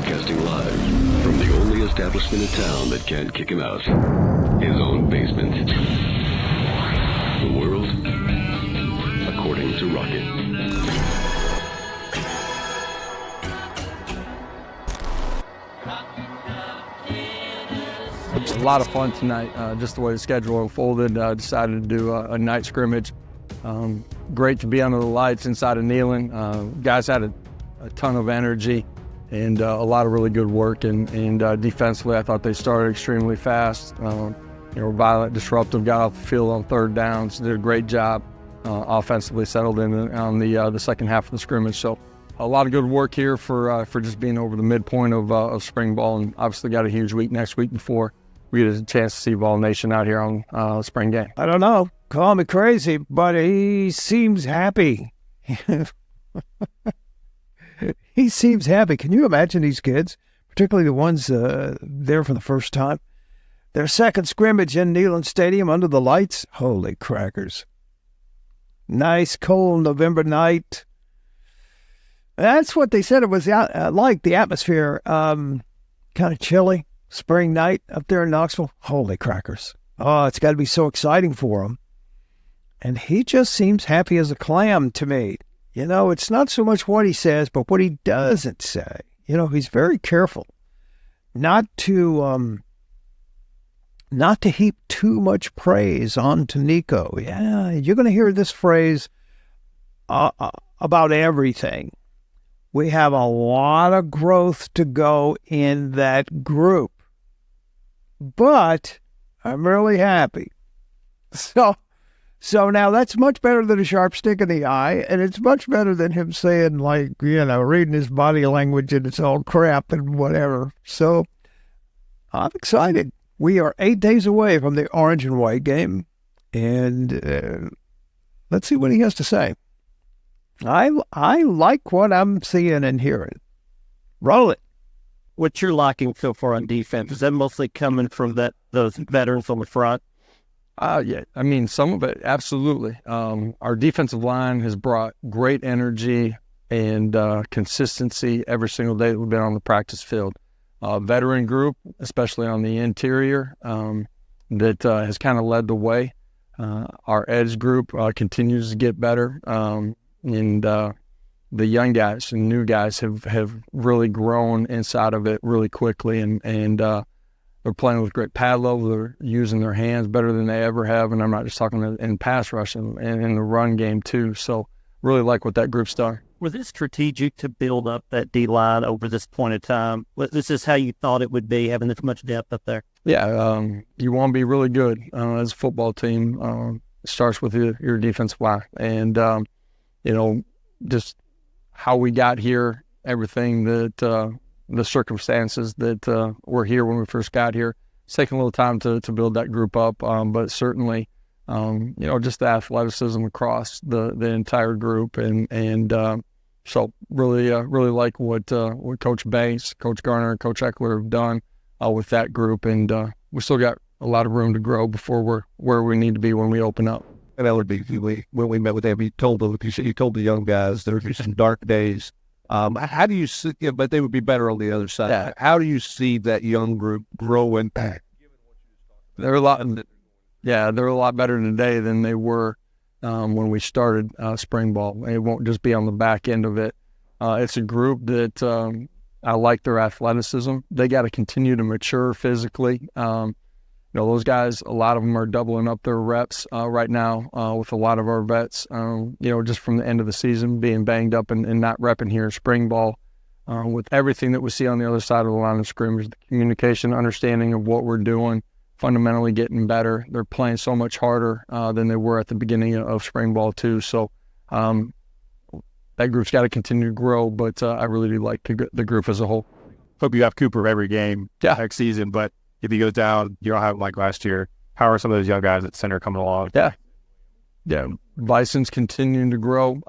Broadcasting live from the only establishment in town that can't kick him out. His own basement. The world according to Rockett. A lot of fun tonight, just the way the schedule unfolded. Decided to do a night scrimmage. Great to be under the lights inside of Neyland. Guys had a ton of energy and a lot of really good work. And defensively, I thought they started extremely fast. Violent, disruptive, got off the field on third downs, did a great job. Offensively settled in on the second half of the scrimmage. So a lot of good work here for just being over the midpoint of spring ball, and obviously got a huge week next week before we get a chance to see Vol Nation out here on spring game. I don't know. Call me crazy, but he seems happy. He seems happy. Can you imagine these kids, particularly the ones there for the first time? Their second scrimmage in Neyland Stadium under the lights. Holy crackers. Nice, cold November night. That's what they said it was like, the atmosphere. Kind of chilly. Spring night up there in Knoxville. Holy crackers. Oh, it's got to be so exciting for him. And he just seems happy as a clam to me. It's not so much what he says, but what he doesn't say. He's very careful not to heap too much praise onto Nico. Yeah, you're going to hear this phrase about everything. We have a lot of growth to go in that group. But I'm really happy. So now that's much better than a sharp stick in the eye, and it's much better than him saying, reading his body language and it's all crap and whatever. So I'm excited. We are 8 days away from the orange and white game, and let's see what he has to say. I like what I'm seeing and hearing. Roll it. What you're liking so far on defense, is that mostly coming from those veterans on the front? Yeah, I mean, some of it, absolutely. Our defensive line has brought great energy and consistency every single day that we've been on the practice field. Veteran group, especially on the interior, that has kind of led the way. Our edge group continues to get better, and the young guys and new guys have really grown inside of it really quickly, and they're playing with great pad level. They're using their hands better than they ever have, and I'm not just talking in pass rush and in the run game too. So really like what that group's done. Was it strategic to build up that D-line over this point in time? This is how you thought it would be, having this much depth up there? Yeah, you want to be really good as a football team. It starts with your defensive line. And, just how we got here, everything that the circumstances that were here when we first got here. It's taken a little time to build that group up, but certainly, just the athleticism across the entire group, and so really like what Coach Banks, Coach Garner, and Coach Eckler have done with that group, and we still got a lot of room to grow before we're where we need to be when we open up. And that would be when we met with them. You told the young guys there would be some dark days. How do you see? But they would be better on the other side. Yeah. How do you see that young group growing? They're a lot better today than they were when we started spring ball. It won't just be on the back end of it. It's a group that I like their athleticism. They got to continue to mature physically. Those guys, a lot of them are doubling up their reps right now with a lot of our vets, just from the end of the season, being banged up and not repping here in spring ball. With everything that we see on the other side of the line of scrimmage, the communication, understanding of what we're doing, fundamentally getting better. They're playing so much harder than they were at the beginning of spring ball too. So that group's got to continue to grow, but I really do like the group as a whole. Hope you have Cooper every game next season, but if he goes down, you don't have him like last year. How are some of those young guys at center coming along? Yeah. Bison's continuing to grow.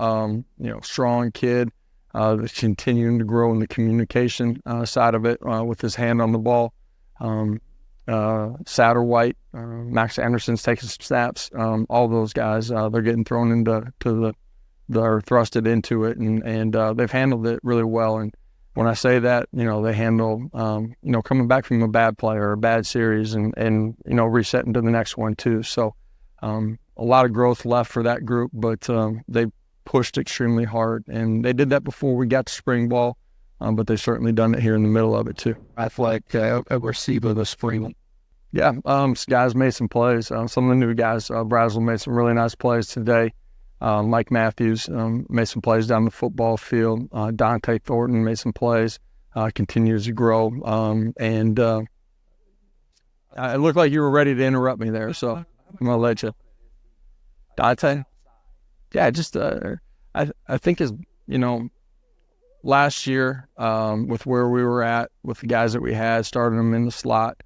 Strong kid, continuing to grow in the communication side of it with his hand on the ball. Satterwhite, Max Anderson's taking some snaps. All those guys, they're getting thrown into they're thrusted into it, and they've handled it really well. And when I say that, they handle, coming back from a bad play or a bad series and resetting to the next one too. So a lot of growth left for that group, but they pushed extremely hard, and they did that before we got to spring ball, but they've certainly done it here in the middle of it too. Athletic receiver this spring. Yeah, guys made some plays. Some of the new guys, Brazel made some really nice plays today. Mike Matthews made some plays down the football field. Dante Thornton made some plays, continues to grow. And it looked like you were ready to interrupt me there, so I'm going to let you. Dante? Yeah, just I think last year with where we were at, with the guys that we had, started him in the slot.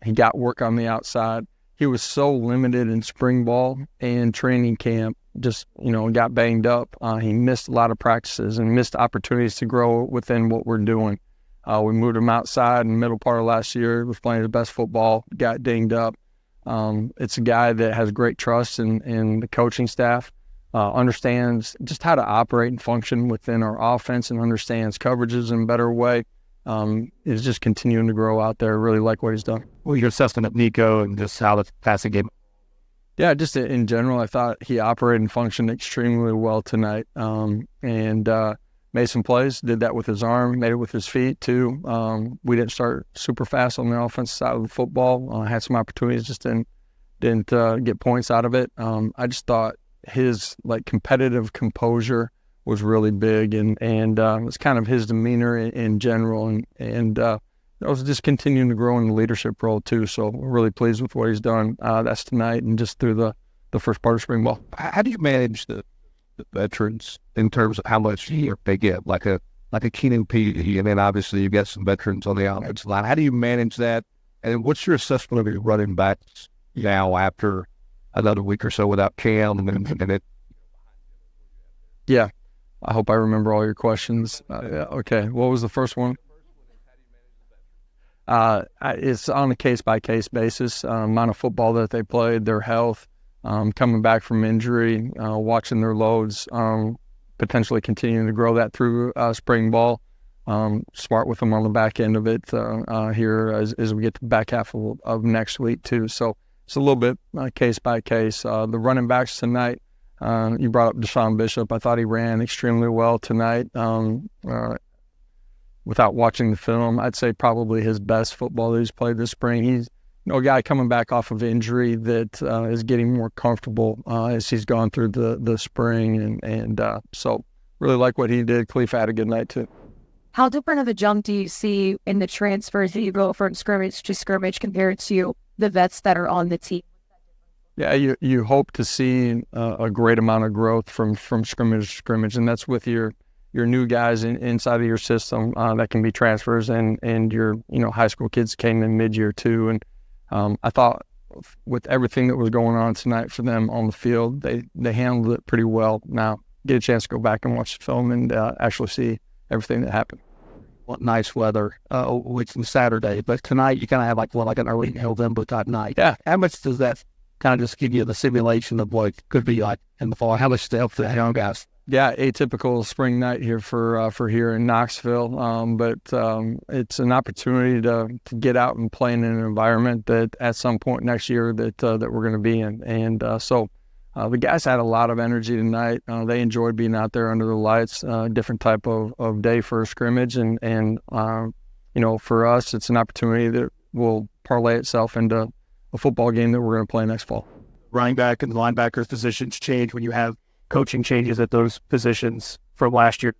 He got work on the outside. He was so limited in spring ball and training camp, just, got banged up. He missed a lot of practices and missed opportunities to grow within what we're doing. We moved him outside in the middle part of last year, was playing his best football, got dinged up. It's a guy that has great trust in the coaching staff, understands just how to operate and function within our offense and understands coverages in a better way. Is just continuing to grow out there. Really like what he's done. Well, your assessment of Nico and just how the passing game. Yeah, just in general, I thought he operated and functioned extremely well tonight, and made some plays. Did that with his arm, made it with his feet too. We didn't start super fast on the offensive side of the football. Had some opportunities, just didn't get points out of it. I just thought his competitive composure was really big, and it's kind of his demeanor in general, and I was just continuing to grow in the leadership role too. So we're really pleased with what he's done. That's tonight and just through the first part of spring ball. How do you manage the veterans in terms of how much they get, like a Keenan P, and then obviously you've got some veterans on the offensive line. How do you manage that? And what's your assessment of your running backs now after another week or so without Cam and it? Yeah. I hope I remember all your questions. Okay. What was the first one? It's on a case-by-case basis. Amount of football that they played, their health, coming back from injury, watching their loads, potentially continuing to grow that through spring ball. Smart with them on the back end of it here as we get to the back half of next week too. So it's a little bit case-by-case. The running backs tonight, you brought up Deshaun Bishop. I thought he ran extremely well tonight. Without watching the film, I'd say probably his best football that he's played this spring. He's a guy coming back off of injury that is getting more comfortable as he's gone through the spring. And so really like what he did. Cleef had a good night too. How different of a jump do you see in the transfers that you go from scrimmage to scrimmage compared to the vets that are on the team? Yeah, you hope to see a great amount of growth from scrimmage to scrimmage, and that's with your new guys inside of your system that can be transfers, and your high school kids came in mid-year too. And I thought with everything that was going on tonight for them on the field, they handled it pretty well. Now get a chance to go back and watch the film and actually see everything that happened. What nice weather, which was Saturday, but tonight you kind of have like an early November type night. Yeah. How much does that kind of just give you the simulation of what it could be like in the fall? How much to help the young guys? Yeah, atypical spring night here for here in Knoxville, but it's an opportunity to get out and play in an environment that at some point next year that we're going to be in, and so the guys had a lot of energy tonight. They enjoyed being out there under the lights, different type of day for a scrimmage, and for us, it's an opportunity that will parlay itself into a football game that we're going to play next fall. Running back and the linebackers positions change when you have coaching changes at those positions from last year.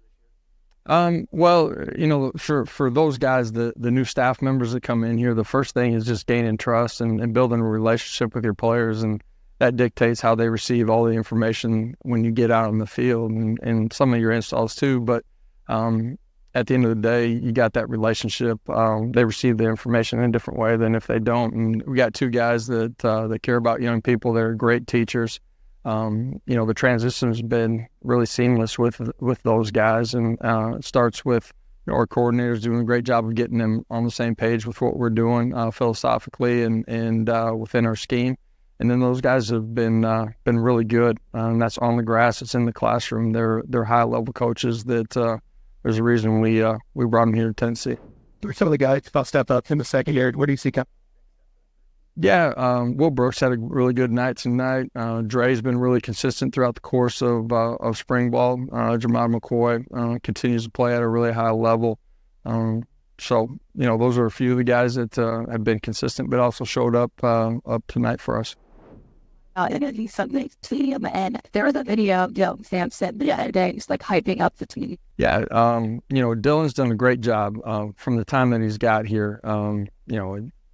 Well, for those guys, the new staff members that come in here, the first thing is just gaining trust and building a relationship with your players, and that dictates how they receive all the information when you get out on the field and some of your installs too. But at the end of the day, you got that relationship. They receive the information in a different way than if they don't. And we got two guys that care about young people. They're great teachers. The transition has been really seamless with those guys, and it starts with our coordinators doing a great job of getting them on the same page with what we're doing philosophically and within our scheme. And then those guys have been really good, and that's on the grass. It's in the classroom. They're high level coaches that there's a reason we brought him here to Tennessee. Some of the guys about stepped up in the secondary. What do you see coming? Yeah, Will Brooks had a really good night tonight. Dre's been really consistent throughout the course of spring ball. Jamal McCoy continues to play at a really high level. So, those are a few of the guys that have been consistent, but also showed up tonight for us. And there was a video of Sampson the other day, just like hyping up the team. Yeah, Dylan's done a great job from the time that he's got here.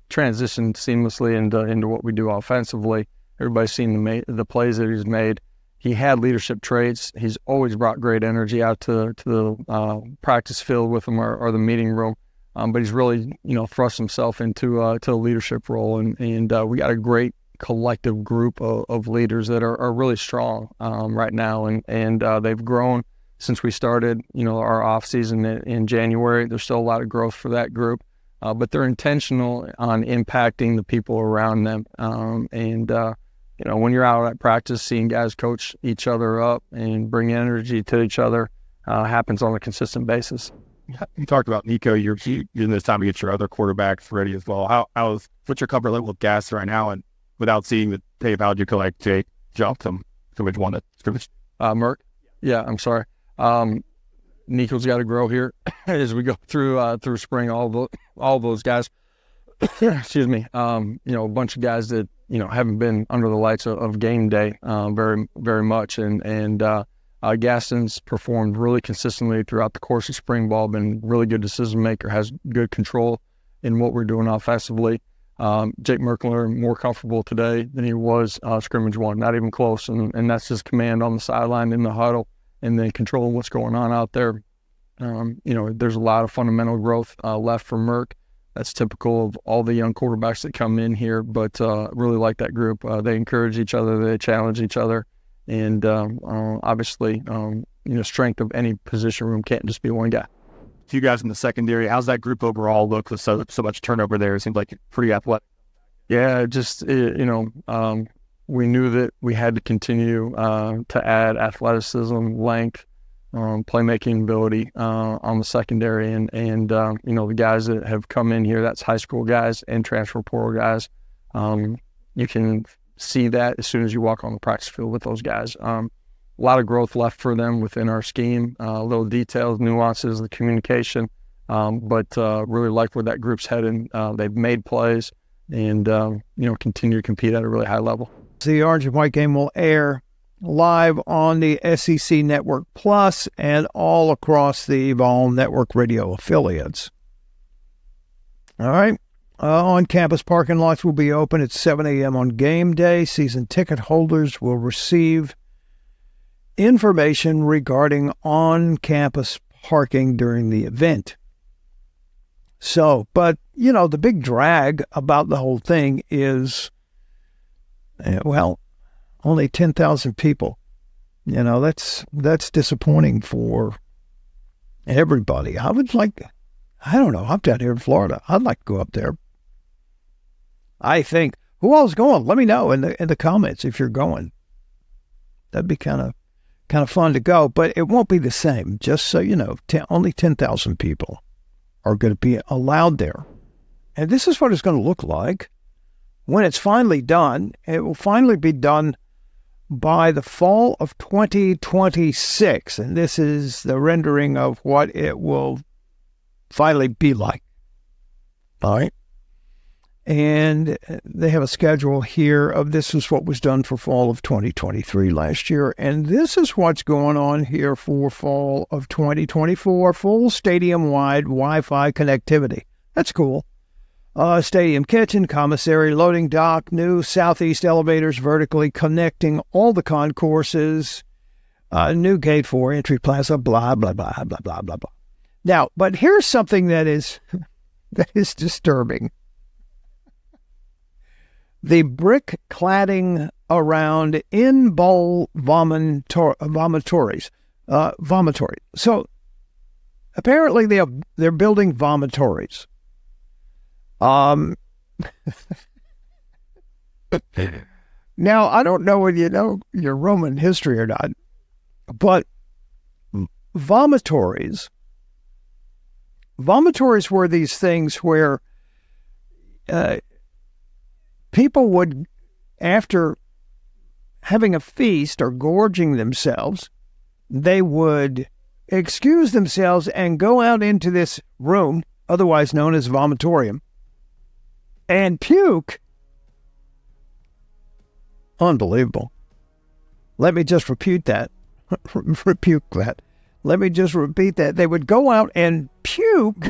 Transitioned seamlessly into what we do offensively. Everybody's seen the plays that he's made. He had leadership traits. He's always brought great energy out to the practice field with him or the meeting room. But he's really, thrust himself into a leadership role, and we got a great collective group of leaders that are really strong right now, and they've grown since we started, our off season in January. There's still a lot of growth for that group, but they're intentional on impacting the people around them. When you're out at practice, seeing guys coach each other up and bring energy to each other happens on a consistent basis. You talked about Nico. You're using this time to get your other quarterbacks ready as well. What's your comfort level with Gaston right now? And without seeing the tape, how did you collect Jake jump from Scrimmage 1 to Scrimmage? Merck? Yeah, I'm sorry. Nico's got to grow here as we go through spring. All those guys, excuse me. A bunch of guys that haven't been under the lights of game day very very much, and Gaston's performed really consistently throughout the course of spring ball. Been really good decision maker, has good control in what we're doing offensively. Jake Merkler more comfortable today than he was Scrimmage 1, not even close, and that's his command on the sideline in the huddle, and then controlling what's going on out there. There's a lot of fundamental growth left for Merck. That's typical of all the young quarterbacks that come in here, but really like that group. They encourage each other, they challenge each other, and obviously, strength of any position room can't just be one guy. A few guys in the secondary. How's that group overall look with so much turnover there? It seems like pretty athletic. Yeah, we knew that we had to continue to add athleticism, length, playmaking ability on the secondary, and the guys that have come in here, that's high school guys and transfer portal guys. You can see that as soon as you walk on the practice field with those guys. A lot of growth left for them within our scheme, little details, nuances, the communication, but really like where that group's heading. They've made plays and, continue to compete at a really high level. The Orange and White game will air live on the SEC Network Plus and all across the Vol Network radio affiliates. All right. On-campus parking lots will be open at 7 a.m. on game day. Season ticket holders will receive information regarding on-campus parking during the event. So, but, the big drag about the whole thing is, only 10,000 people. That's disappointing for everybody. I don't know, I'm down here in Florida. I'd like to go up there. I think, who all's going? Let me know in the comments if you're going. That'd be kind of fun to go, but it won't be the same. Just so you know, only 10,000 people are going to be allowed there. And this is what it's going to look like when it's finally done. It will finally be done by the fall of 2026. And this is the rendering of what it will finally be like. All right. And they have a schedule here of this is what was done for fall of 2023 last year. And this is what's going on here for fall of 2024, full stadium-wide Wi-Fi connectivity. That's cool. Stadium kitchen, commissary, loading dock, new southeast elevators vertically connecting all the concourses, new gate 4, entry plaza, blah, blah, blah, blah, blah, blah, blah. Now, but here's something that is disturbing. The brick cladding around in-bowl vomitories. So apparently they're building vomitories. Now, I don't know whether you know your Roman history or not, but vomitories vomitories were these things where people would, after having a feast or gorging themselves, they would excuse themselves and go out into this room, otherwise known as vomitorium, and puke. Unbelievable. Let me just repeat that. Let me just repeat that. They would go out and puke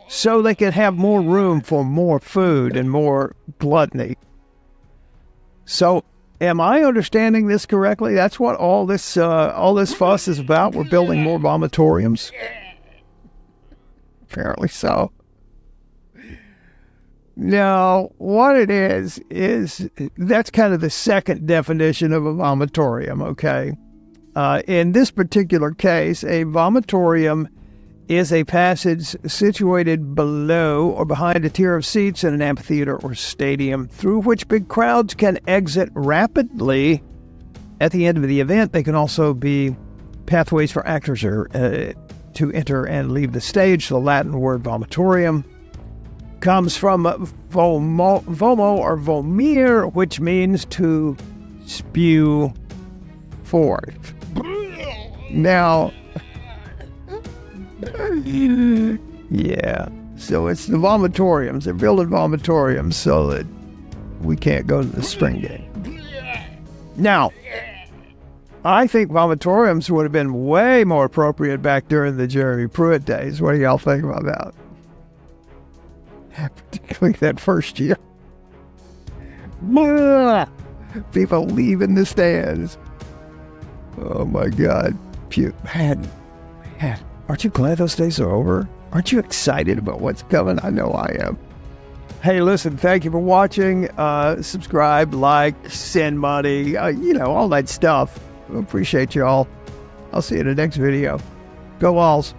so they could have more room for more food and more gluttony. So, am I understanding this correctly? That's what all this fuss is about. We're building more vomitoriums. Apparently so. No, what it is that's kind of the second definition of a vomitorium, okay? In this particular case, a vomitorium is a passage situated below or behind a tier of seats in an amphitheater or stadium through which big crowds can exit rapidly at the end of the event. They can also be pathways for actors to enter and leave the stage. The Latin word vomitorium comes from vomo or vomere, which means to spew forth. Now, yeah, so it's the vomitoriums. They're building vomitoriums so that we can't go to the spring game. Now, I think vomitoriums would have been way more appropriate back during the Jeremy Pruitt days. What do y'all think about that? Particularly that first year. People leaving the stands. Oh my God. Man, aren't you glad those days are over? Aren't you excited about what's coming? I know I am. Hey, listen, thank you for watching. Subscribe, like, send money, all that stuff. Appreciate you all. I'll see you in the next video. Go Vols.